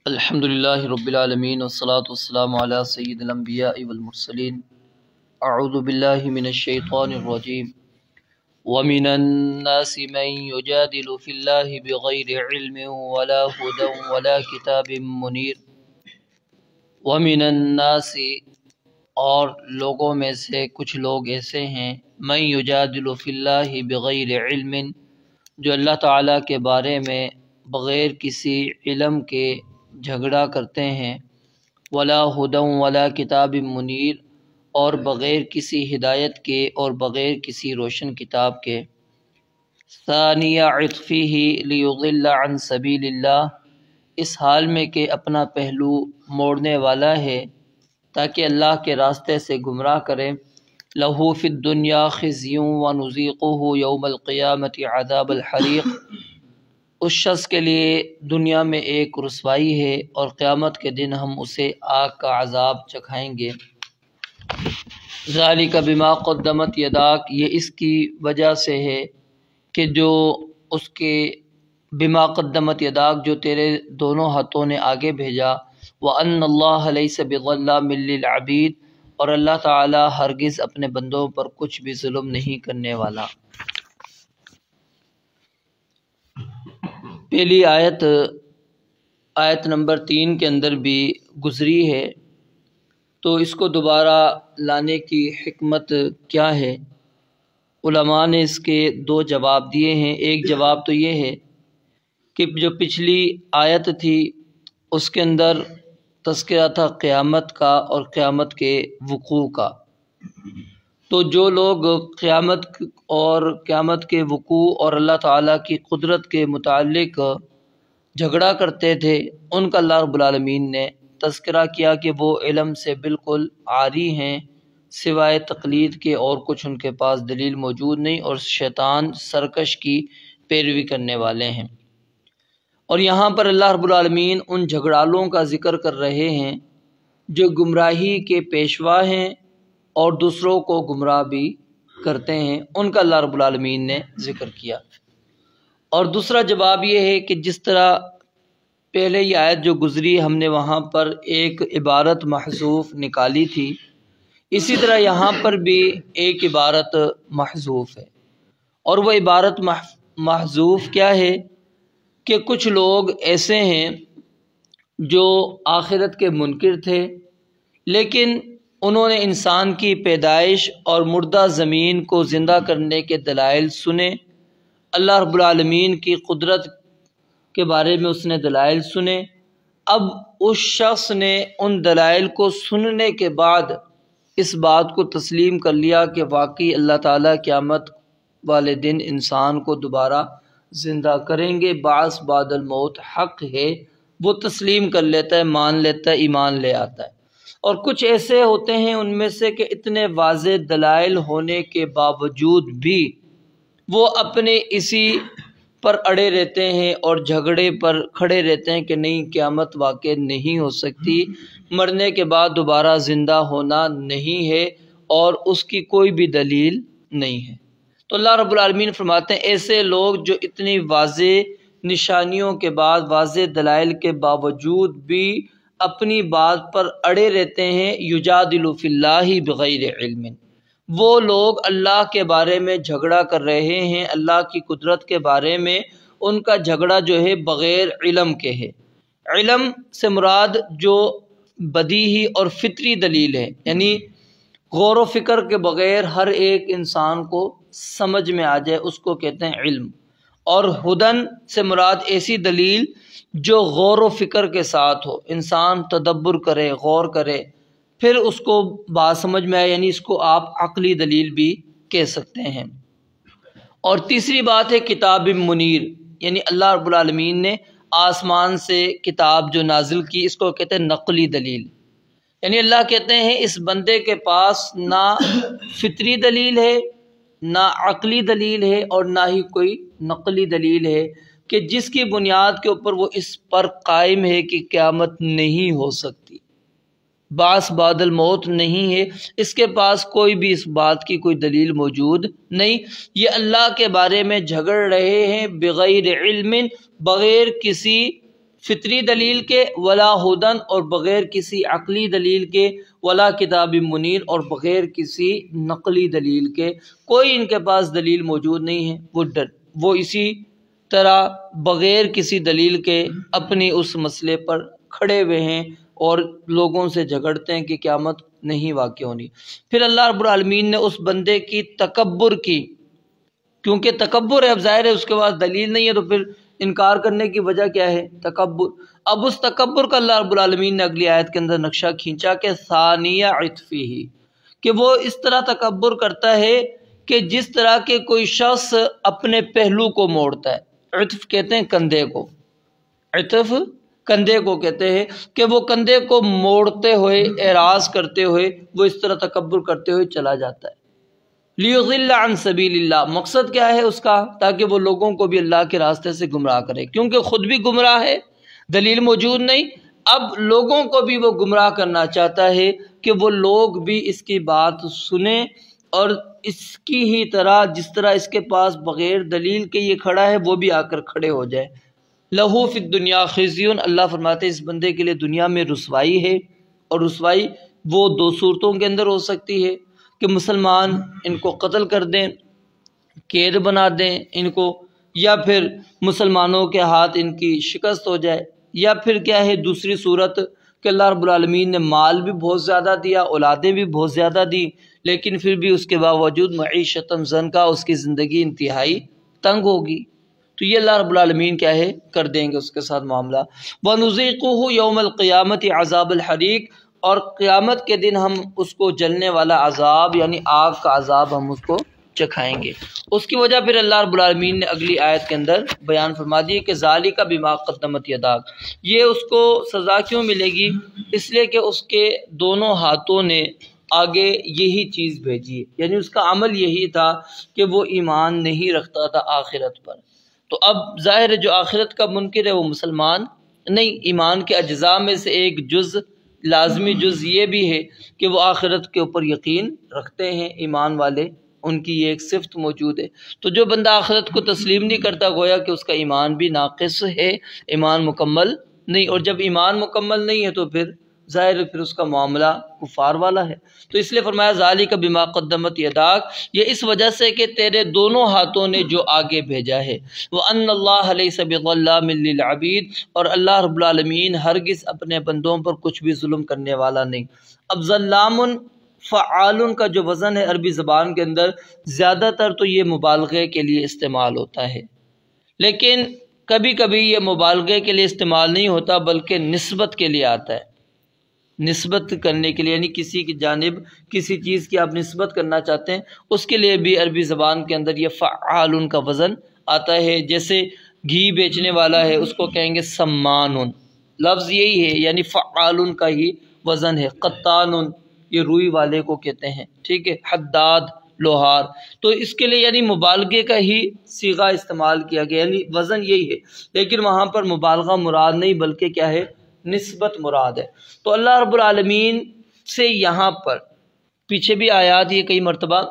الحمد للہ رب العالمین والصلاة والسلام علی سید الانبیاء والمرسلین اعوذ باللہ من الشیطان الرجیم ومن الناس من یجادل فی اللہ بغیر علم ولا ہدی ولا کتاب منیر ومن الناس اور لوگوں میں سے کچھ لوگ ایسے ہیں من یجادل فی اللہ بغیر علم جو اللہ تعالیٰ کے بارے میں بغیر کسی علم کے جھگڑا کرتے ہیں، ولا ہدی ولا کتاب منیر اور بغیر کسی ہدایت کے اور بغیر کسی روشن کتاب کے، ثانی عطفہ لیضل عن سبیل اللہ اس حال میں کہ اپنا پہلو موڑنے والا ہے تاکہ اللہ کے راستے سے گمراہ کرے، لہ فی الدنیا خزی ونذیقہ یوم القیامۃ عذاب الحریق اس شخص کے لیے دنیا میں ایک رسوائی ہے اور قیامت کے دن ہم اسے آگ کا عذاب چکھائیں گے۔ ذالک بما قدمت یداک یہ اس کی وجہ سے ہے کہ جو اس کے بما قدمت یداک جو تیرے دونوں ہاتھوں نے آگے بھیجا، وان اللہ لیس بظلام للعبید اور اللہ تعالی ہرگز اپنے بندوں پر کچھ بھی ظلم نہیں کرنے والا۔ پہلی آیت نمبر 3 کے اندر بھی گزری ہے، تو اس کو دوبارہ لانے کی حکمت کیا ہے؟ علماء نے اس کے 2 جواب دیے ہیں۔ ایک جواب تو یہ ہے کہ جو پچھلی آیت تھی اس کے اندر تذکرہ تھا قیامت کا اور قیامت کے وقوع کا، تو جو لوگ قیامت کے وقوع اور اللہ تعالیٰ کی قدرت کے متعلق جھگڑا کرتے تھے ان کا اللہ رب العالمین نے تذکرہ کیا کہ وہ علم سے بالکل عاری ہیں، سوائے تقلید کے اور کچھ ان کے پاس دلیل موجود نہیں، اور شیطان سرکش کی پیروی کرنے والے ہیں۔ اور یہاں پر اللہ رب العالمین ان جھگڑالوں کا ذکر کر رہے ہیں جو گمراہی کے پیشوا ہیں اور دوسروں کو گمراہ بھی کرتے ہیں، ان کا اللہ رب العالمین نے ذکر کیا۔ اور دوسرا جواب یہ ہے کہ جس طرح پہلے یہ آیت جو گزری ہم نے وہاں پر ایک عبارت محذوف نکالی تھی، اسی طرح یہاں پر بھی ایک عبارت محذوف ہے، اور وہ عبارت محذوف کیا ہے کہ کچھ لوگ ایسے ہیں جو آخرت کے منکر تھے، لیکن انہوں نے انسان کی پیدائش اور مردہ زمین کو زندہ کرنے کے دلائل سنے، اللہ رب العالمین کی قدرت کے بارے میں اس نے دلائل سنے۔ اب اس شخص نے ان دلائل کو سننے کے بعد اس بات کو تسلیم کر لیا کہ واقعی اللہ تعالیٰ قیامت والے دن انسان کو دوبارہ زندہ کریں گے، بعث بعد الموت حق ہے، وہ تسلیم کر لیتا ہے، مان لیتا ہے، ایمان لے آتا ہے۔ اور کچھ ایسے ہوتے ہیں ان میں سے کہ اتنے واضح دلائل ہونے کے باوجود بھی وہ اپنے اسی پر اڑے رہتے ہیں اور جھگڑے پر کھڑے رہتے ہیں کہ نہیں، قیامت واقع نہیں ہو سکتی، مرنے کے بعد دوبارہ زندہ ہونا نہیں ہے اور اس کی کوئی بھی دلیل نہیں ہے۔ تو اللہ رب العالمین فرماتے ہیں ایسے لوگ جو اتنی واضح نشانیوں کے بعد، واضح دلائل کے باوجود بھی اپنی بات پر اڑے رہتے ہیں، یجادل فی اللہ بغیر علم، وہ لوگ اللہ کے بارے میں جھگڑا کر رہے ہیں، اللہ کی قدرت کے بارے میں ان کا جھگڑا جو ہے بغیر علم کے ہے۔ علم سے مراد جو بدیہی اور فطری دلیل ہے، یعنی غور و فکر کے بغیر ہر ایک انسان کو سمجھ میں آ جائے، اس کو کہتے ہیں علم۔ اور ہدن سے مراد ایسی دلیل جو غور و فکر کے ساتھ ہو، انسان تدبر کرے، غور کرے، پھر اس کو بات سمجھ میں آئے، یعنی اس کو آپ عقلی دلیل بھی کہہ سکتے ہیں۔ اور تیسری بات ہے کتاب منیر، یعنی اللہ رب العالمین نے آسمان سے کتاب جو نازل کی، اس کو کہتے ہیں نقلی دلیل، یعنی اللہ کہتے ہیں اس بندے کے پاس نہ فطری دلیل ہے، نہ عقلی دلیل ہے، اور نہ ہی کوئی نقلی دلیل ہے کہ جس کی بنیاد کے اوپر وہ اس پر قائم ہے کہ قیامت نہیں ہو سکتی، بعث بعد الموت نہیں ہے، اس کے پاس کوئی بھی اس بات کی کوئی دلیل موجود نہیں۔ یہ اللہ کے بارے میں جھگڑ رہے ہیں بغیر علم، بغیر کسی فطری دلیل کے، ولا ہدن اور بغیر کسی عقلی دلیل کے، ولا کتاب منیر اور بغیر کسی نقلی دلیل کے، کوئی ان کے پاس دلیل موجود نہیں ہے۔ وہ اسی طرح بغیر کسی دلیل کے اپنی اس مسئلے پر کھڑے ہوئے ہیں اور لوگوں سے جھگڑتے ہیں کہ قیامت نہیں واقع ہونی۔ پھر اللہ رب العالمین نے اس بندے کی تکبر کی، کیونکہ تکبر ہے، اب ظاہر ہے اس کے پاس دلیل نہیں ہے تو پھر انکار کرنے کی وجہ کیا ہے؟ تکبر۔ اب اس تکبر کا اللہ رب العالمین نے اگلی آیت کے اندر نقشہ کھینچا کہ ثانیہ عطفہ، کہ وہ اس طرح تکبر کرتا ہے کہ جس طرح کہ کوئی شخص اپنے پہلو کو موڑتا ہے۔ عطف کہتے ہیں کندھے کو، عطف کندھے کو کہتے ہیں کہ وہ کندھے کو موڑتے ہوئے، اعراض کرتے ہوئے وہ اس طرح تکبر کرتے ہوئے چلا جاتا ہے۔ لیضل عن سبیل اللہ، مقصد کیا ہے اس کا؟ تاکہ وہ لوگوں کو بھی اللہ کے راستے سے گمراہ کرے، کیونکہ خود بھی گمراہ ہے، دلیل موجود نہیں، اب لوگوں کو بھی وہ گمراہ کرنا چاہتا ہے کہ وہ لوگ بھی اس کی بات سنیں اور اس کی ہی طرح جس طرح اس کے پاس بغیر دلیل کے یہ کھڑا ہے وہ بھی آ کر کھڑے ہو جائے۔ لہو فی الدنیا خزی، اللہ فرماتے ہیں اس بندے کے لیے دنیا میں رسوائی ہے، اور رسوائی وہ دو صورتوں کے اندر ہو سکتی ہے کہ مسلمان ان کو قتل کر دیں، قید بنا دیں ان کو، یا پھر مسلمانوں کے ہاتھ ان کی شکست ہو جائے، یا پھر کیا ہے دوسری صورت کہ اللہ رب العالمین نے مال بھی بہت زیادہ دیا، اولادیں بھی بہت زیادہ دی، لیکن پھر بھی اس کے باوجود معیشتاً ضنکا، اس کی زندگی انتہائی تنگ ہوگی، تو یہ اللہ رب العالمین کیا ہے کر دیں گے اس کے ساتھ معاملہ۔ وَنُذِيقُهُ يَوْمَ الْقِيَامَةِ عَذَابَ الْحَرِيقِ، اور قیامت کے دن ہم اس کو جلنے والا عذاب یعنی آگ کا عذاب ہم اس کو چکھائیں گے۔ اس کی وجہ پھر اللہ رب العالمین نے اگلی آیت کے اندر بیان فرما دی کہ ذَلِكَ بِمَا قَدَّمَتْ يَدَاكَ، یہ اس کو سزا کیوں ملے گی؟ اس لیے کہ اس کے دونوں ہاتھوں نے آگے یہی چیز بھیجی ہے، یعنی اس کا عمل یہی تھا کہ وہ ایمان نہیں رکھتا تھا آخرت پر۔ تو اب ظاہر ہے جو آخرت کا منکر ہے وہ مسلمان نہیں، ایمان کے اجزاء میں سے ایک جز، لازمی جز یہ بھی ہے کہ وہ آخرت کے اوپر یقین رکھتے ہیں، ایمان والے ان کی یہ ایک صفت موجود ہے۔ تو جو بندہ آخرت کو تسلیم نہیں کرتا گویا کہ اس کا ایمان بھی ناقص ہے، ایمان مکمل نہیں، اور جب ایمان مکمل نہیں ہے تو پھر ظاہر ہے پھر اس کا معاملہ کفار والا ہے۔ تو اس لیے فرمایا ذالک بما قدمت یداک، یہ اس وجہ سے کہ تیرے دونوں ہاتھوں نے جو آگے بھیجا ہے۔ وان اللہ لیس بظلام للعبید، اور اللہ رب العالمین ہرگز اپنے بندوں پر کچھ بھی ظلم کرنے والا نہیں۔ اب ظلام فعال کا جو وزن ہے عربی زبان کے اندر زیادہ تر تو یہ مبالغے کے لیے استعمال ہوتا ہے، لیکن کبھی کبھی یہ مبالغے کے لیے استعمال نہیں ہوتا بلکہ نسبت کے لیے آتا ہے، نسبت کرنے کے لیے، یعنی کسی کی جانب کسی چیز کی آپ نسبت کرنا چاہتے ہیں، اس کے لیے بھی عربی زبان کے اندر یہ فعال کا وزن آتا ہے۔ جیسے گھی بیچنے والا ہے اس کو کہیں گے سمان، لفظ یہی ہے، یعنی فعال کا ہی وزن ہے۔ قطان یہ روئی والے کو کہتے ہیں، ٹھیک ہے۔ حداد لوہار، تو اس کے لیے یعنی مبالغے کا ہی صیغہ استعمال کیا گیا، یعنی وزن یہی ہے، لیکن وہاں پر مبالغہ مراد نہیں بلکہ کیا ہے نسبت مراد ہے۔ تو اللہ رب العالمین سے یہاں پر پیچھے بھی آیات یہ کئی مرتبہ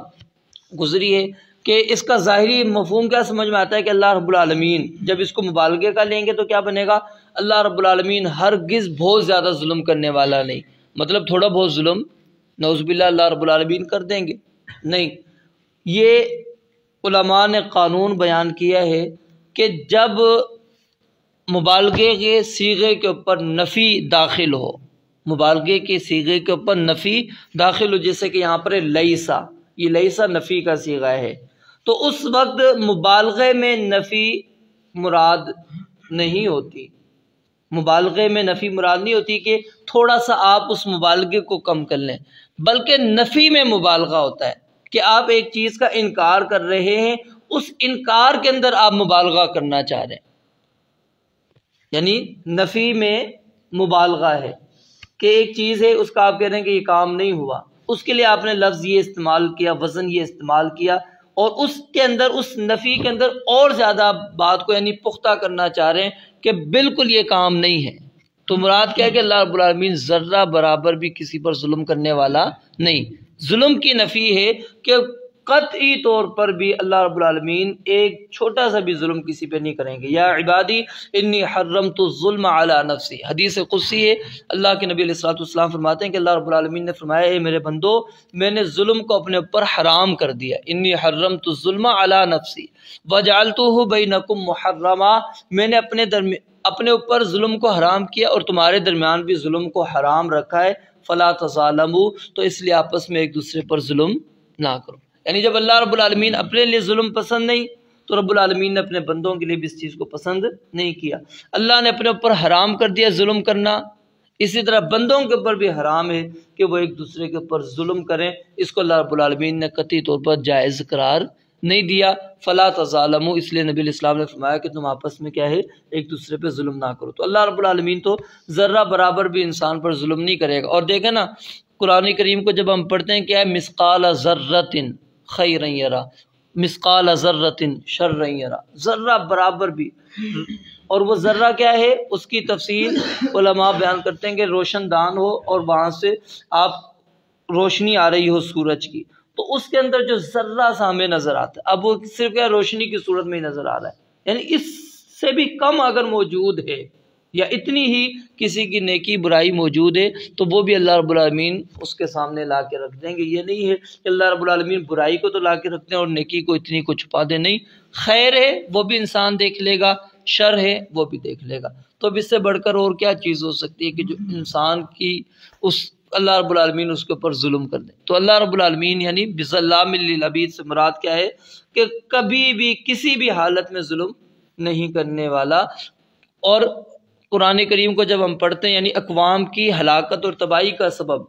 گزری ہے کہ اس کا ظاہری مفہوم کیا سمجھ میں آتا ہے کہ اللہ رب العالمین جب اس کو مبالغے کا لیں گے تو کیا بنے گا؟ اللہ رب العالمین ہرگز بہت زیادہ ظلم کرنے والا نہیں، مطلب تھوڑا بہت ظلم نعوذ باللہ اللہ رب العالمین کر دیں گے نہیں۔ یہ علماء نے قانون بیان کیا ہے کہ جب مبالغے کے صیغے کے اوپر نفی داخل ہو، مبالغے کے صیغے کے اوپر نفی داخل ہو، جیسے کہ یہاں پر لیسا، یہ لیسا نفی کا صیغہ ہے، تو اس وقت مبالغے میں نفی مراد نہیں ہوتی، مبالغے میں نفی مراد نہیں ہوتی کہ تھوڑا سا آپ اس مبالغے کو کم کر لیں، بلکہ نفی میں مبالغہ ہوتا ہے کہ آپ ایک چیز کا انکار کر رہے ہیں، اس انکار کے اندر آپ مبالغہ کرنا چاہ رہے ہیں، یعنی نفی میں مبالغہ ہے کہ ایک چیز ہے اس کا آپ کہہ رہے ہیں کہ یہ کام نہیں ہوا، اس کے لیے آپ نے لفظ یہ استعمال کیا، وزن یہ استعمال کیا، اور اس کے اندر اس نفی کے اندر اور زیادہ بات کو یعنی پختہ کرنا چاہ رہے ہیں کہ بالکل یہ کام نہیں ہے۔ تو مراد کیا ہے کہ اللہ رب العالمین ذرہ برابر بھی کسی پر ظلم کرنے والا نہیں۔ ظلم کی نفی ہے کہ قطعی طور پر بھی اللہ رب العالمین ایک چھوٹا سا بھی ظلم کسی پہ نہیں کریں گے۔ یا عبادی انی حرمت الظلم علی نفسی، حدیث قدسی ہے، اللہ کے نبی علیہ الصلوۃ والسلام فرماتے ہیں کہ اللہ رب العالمین نے فرمایا اے میرے بندو میں نے ظلم کو اپنے اوپر حرام کر دیا، انی حرمت الظلم علی نفسی وجعلتہ بینکم محرما، میں نے اپنے اوپر ظلم کو حرام کیا اور تمہارے درمیان بھی ظلم کو حرام رکھا ہے، فلا تظالموا، تو اس لیے آپس میں ایک دوسرے پر ظلم نہ کرو۔ یعنی جب اللہ رب العالمین اپنے لیے ظلم پسند نہیں تو رب العالمین نے اپنے بندوں کے لیے بھی اس چیز کو پسند نہیں کیا۔ اللہ نے اپنے اوپر حرام کر دیا ظلم کرنا، اسی طرح بندوں کے اوپر بھی حرام ہے کہ وہ ایک دوسرے کے اوپر ظلم کریں، اس کو اللہ رب العالمین نے قطعی طور پر جائز قرار نہیں دیا۔ فلا تظالموا، اس لیے نبی علیہ السلام نے فرمایا کہ تم آپس میں کیا ہے ایک دوسرے پہ ظلم نہ کرو۔ تو اللہ رب العالمین تو ذرہ برابر بھی انسان پر ظلم نہیں کرے گا۔ اور دیکھیں نا قرآن کریم کو جب ہم پڑھتے ہیں کیا ہے، مثقال ذرۃ خیرا یرا، مثقال ذرۃ شرا یرا، ذرہ برابر بھی۔ اور وہ ذرہ کیا ہے، اس کی تفصیل علماء بیان کرتے ہیں کہ روشن دان ہو اور وہاں سے آپ روشنی آ رہی ہو سورج کی، تو اس کے اندر جو ذرہ سا ہمیں نظر آتا ہے، اب وہ صرف کیا روشنی کی صورت میں ہی نظر آ رہا ہے، یعنی اس سے بھی کم اگر موجود ہے یا اتنی ہی کسی کی نیکی برائی موجود ہے تو وہ بھی اللہ رب العالمین اس کے سامنے لا کے رکھ دیں گے۔ یہ نہیں ہے کہ اللہ رب العالمین برائی کو تو لا کے رکھتے ہیں اور نیکی کو اتنی کو چھپا دیں، نہیں، خیر ہے وہ بھی انسان دیکھ لے گا، شر ہے وہ بھی دیکھ لے گا۔ تو اب اس سے بڑھ کر اور کیا چیز ہو سکتی ہے کہ جو انسان کی اس اللہ رب العالمین اس کے اوپر ظلم کر دے۔ تو اللہ رب العالمین یعنی بظلام للعبید سے مراد کیا ہے کہ کبھی بھی کسی بھی حالت میں ظلم نہیں کرنے والا۔ اور قرآن کریم کو جب ہم پڑھتے ہیں یعنی اقوام کی ہلاکت اور تباہی کا سبب،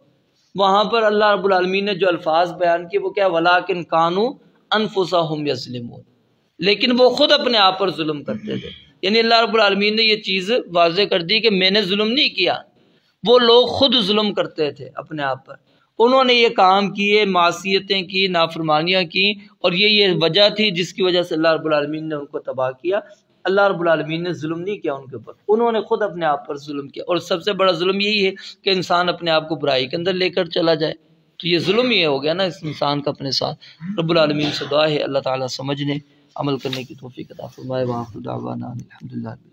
وہاں پر اللہ رب العالمین نے جو الفاظ بیان کیے وہ کیا، وَلَٰكِنْ كَانُوا أَنفُسَهُمْ يَظْلِمُونَ، لیکن وہ خود اپنے آپ پر ظلم کرتے تھے۔ یعنی اللہ رب العالمین نے یہ چیز واضح کر دی کہ میں نے ظلم نہیں کیا، وہ لوگ خود ظلم کرتے تھے اپنے آپ پر، انہوں نے یہ کام کیے، معصیتیں کی، نافرمانیاں کی، اور یہ وجہ تھی جس کی وجہ سے اللہ رب العالمین نے ان کو تباہ کیا۔ اللہ رب العالمین نے ظلم نہیں کیا ان کے اوپر، انہوں نے خود اپنے آپ پر ظلم کیا۔ اور سب سے بڑا ظلم یہی ہے کہ انسان اپنے آپ کو برائی کے اندر لے کر چلا جائے، تو یہ ظلم یہ ہو گیا نا اس انسان کا اپنے ساتھ۔ رب العالمین سے دعا ہے اللہ تعالیٰ سمجھنے عمل کرنے کی توفیق عطا فرمائے۔ وآخر دعوانا الحمدللہ۔